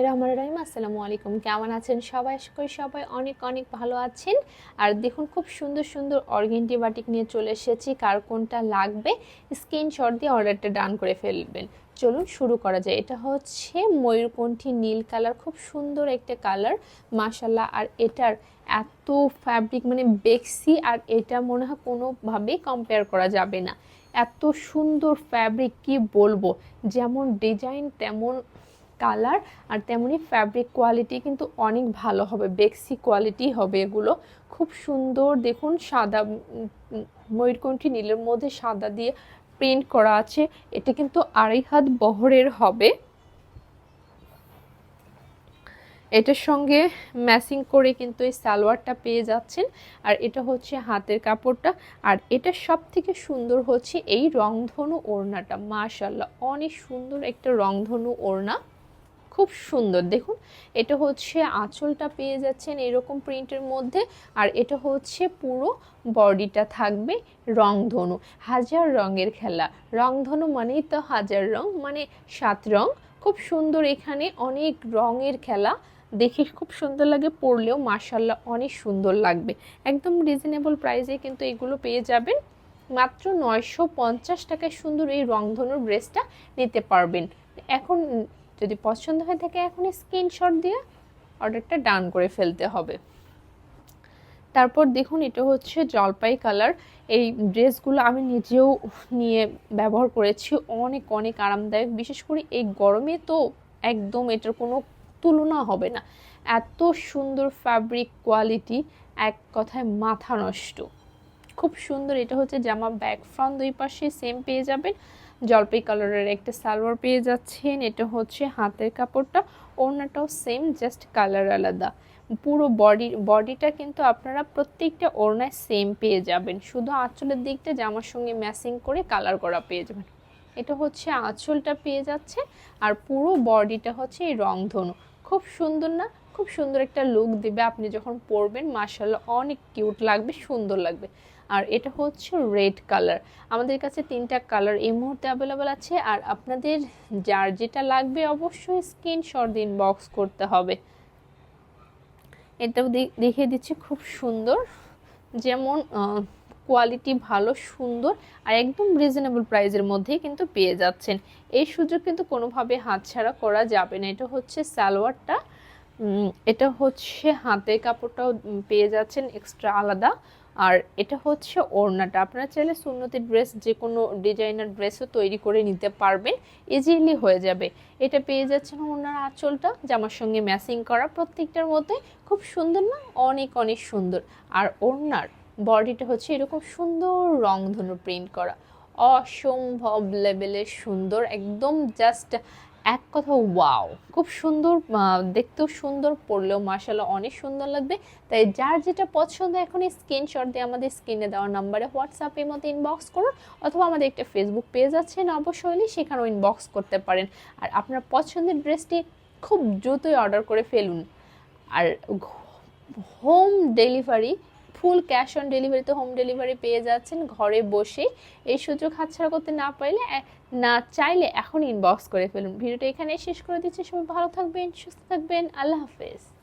আসসালামু আলাইকুম, কেমন আছেন সবাই? আশা করি সবাই অনেক অনেক ভালো আছেন। আর দেখুন, খুব সুন্দর সুন্দর অর্গেন্ডি বাটিক নিয়ে চলে এসেছি। কার কোনটা লাগবে স্ক্রিনশট দিয়ে অর্ডারটা ডান করে ফেলবেন। চলুন শুরু করা যায়। এটা হচ্ছে ময়ূরকণ্ঠী নীল কালার, খুব সুন্দর একটা কালার মাশাল্লাহ। আর এটার এত ফ্যাব্রিক মানে বেক্সি, আর এটা মনে হয় কোনোভাবেই কম্পেয়ার করা যাবে না। এত সুন্দর ফ্যাব্রিক কি বলবো, যেমন ডিজাইন তেমন কালার, আর তেমনি ফ্যাব্রিক কোয়ালিটি কিন্তু অনেক ভালো হবে, বেক্সি কোয়ালিটি হবে এগুলো। খুব সুন্দর দেখুন, সাদা ময়ূরকণ্ঠী নীলের মধ্যে সাদা দিয়ে প্রিন্ট করা আছে। এটা কিন্তু 2.5 হাত বহরের হবে। এটার সঙ্গে ম্যাচিং করে কিন্তু এই সালোয়ারটা পেয়ে যাচ্ছেন। আর এটা হচ্ছে হাতের কাপড়টা। আর এটা সব থেকে সুন্দর হচ্ছে এই রংধনু ওড়নাটা, মাশাআল্লাহ অনেক সুন্দর একটা রংধনু ওড়না, খুব সুন্দর। দেখুন, এটা হচ্ছে আঁচলটা পেয়ে যাচ্ছেন এরকম প্রিন্টের মধ্যে। আর এটা হচ্ছে পুরো বডিটা থাকবে রংধনু, হাজার রঙের খেলা। রংধনু মানেই তো হাজার রং, মানে 7 রং। খুব সুন্দর, এখানে অনেক রঙের খেলা, দেখে খুব সুন্দর লাগে, পরলেও মাশাল্লাহ অনেক সুন্দর লাগবে। একদম রিজনেবল প্রাইসে কিন্তু এগুলো পেয়ে যাবেন। মাত্র 950 টাকায় সুন্দর এই রংধনুর ড্রেসটা নিতে পারবেন। এখন যদি পছন্দ হয়ে থাকে এখনই স্ক্রিনশট দিয়ে অর্ডারটা ডান করে ফেলতে হবে। তারপর দেখুন, এটা হচ্ছে জলপাই কালার। এই ড্রেসগুলো আমি নিজেও নিয়ে ব্যবহার করেছি, অনেক অনেক আরামদায়ক। বিশেষ করে এই গরমে তো একদম এটার কোনো তুলনা হবে না। এত সুন্দর ফ্যাব্রিক কোয়ালিটি, এক কথায় মাথা নষ্ট, খুব সুন্দর। এটা হচ্ছে জামা, ব্যাক ফ্রন্ট দুই পাশে সেম পেয়ে যাবেন। জলপাই কালারের একটা সালোয়ার পেয়ে যাচ্ছেন। এটা হচ্ছে হাতের কাপড়টা, ওড়নাটাও সেম, জাস্ট কালার আলাদা। পুরো বডিটা কিন্তু আপনারা প্রত্যেকটা ওড়নায় সেম পেয়ে যাবেন, শুধু আঁচলের দিকটা জামার সঙ্গে ম্যাচিং করে কালার করা পেয়ে যাবেন। এটা হচ্ছে আঁচলটা পেয়ে যাচ্ছে। আর পুরো বডিটা হচ্ছে এই রংধনু, খুব সুন্দর না? খুব সুন্দর একটা লুক দিবে আপনি যখন পরবেন, মাশাআল্লাহ অনেক কিউট লাগবে, সুন্দর লাগবে। আর এটা হচ্ছে রেড কালার। আমাদের কাছে 3টা কালার এই মুহূর্তে অ্যাভেলেবেল আছে। আর আপনাদের যার যেটা লাগবে অবশ্যই স্ক্রিনশট দিয়ে ইনবক্স করতে হবে। এটাও দেখিয়ে দিচ্ছি, খুব সুন্দর, যেমন কোয়ালিটি ভালো, সুন্দর, আর একদম রিজনেবল প্রাইসের মধ্যেই কিন্তু পেয়ে যাচ্ছেন। এই সুযোগ কিন্তু কোনোভাবে হাতছাড়া করা যাবে না। এটা হচ্ছে সালোয়ারটা, এটা হচ্ছে হাতের কাপড়টাও পেয়ে যাচ্ছেন এক্সট্রা আলাদা। আর এটা হচ্ছে ওড়নাটা। আপনারা চাইলে সুন্নতি ড্রেস, যে কোনো ডিজাইনার ড্রেসও তৈরি করে নিতে পারবেন, ইজিলি হয়ে যাবে। এটা পেয়ে যাচ্ছেন ওড়নার আঁচলটা জামার সঙ্গে ম্যাচিং করা, প্রত্যেকটার মধ্যে খুব সুন্দর না? অনেক অনেক সুন্দর। আর ওড়নার বডিটা হচ্ছে এরকম সুন্দর রংধনু প্রিন্ট করা, অসম্ভব লেভেলের সুন্দর, একদম জাস্ট এক কথা ওয়াও, খুব সুন্দর, দেখতেও সুন্দর, পরলেও মাশাআল্লাহ অনেক সুন্দর লাগবে। তাই যার যেটা পছন্দ এখনই স্ক্রিনশট দিয়ে আমাদের স্ক্রিনে দেওয়া নাম্বারে হোয়াটসঅ্যাপের মধ্যে ইনবক্স করুন, অথবা আমাদের একটা ফেসবুক পেজ আছে নবশৈলী, সেখানেও ইনবক্স করতে পারেন। আর আপনার পছন্দের ড্রেসটি খুব দ্রুতই অর্ডার করে ফেলুন। আর home delivery, full cash on ডেলিভারিতে হোম ডেলিভারি পেয়ে যাচ্ছেন ঘরে বসে। এই সুযোগ হাতছাড়া করতে না চাইলে এখন ইনবক্স করে ফেলুন। ভিডিওটা এখানে শেষ করে দিচ্ছি। সবাই ভালো থাকবেন, সুস্থ থাকবেন, আল্লাহ হাফেজ।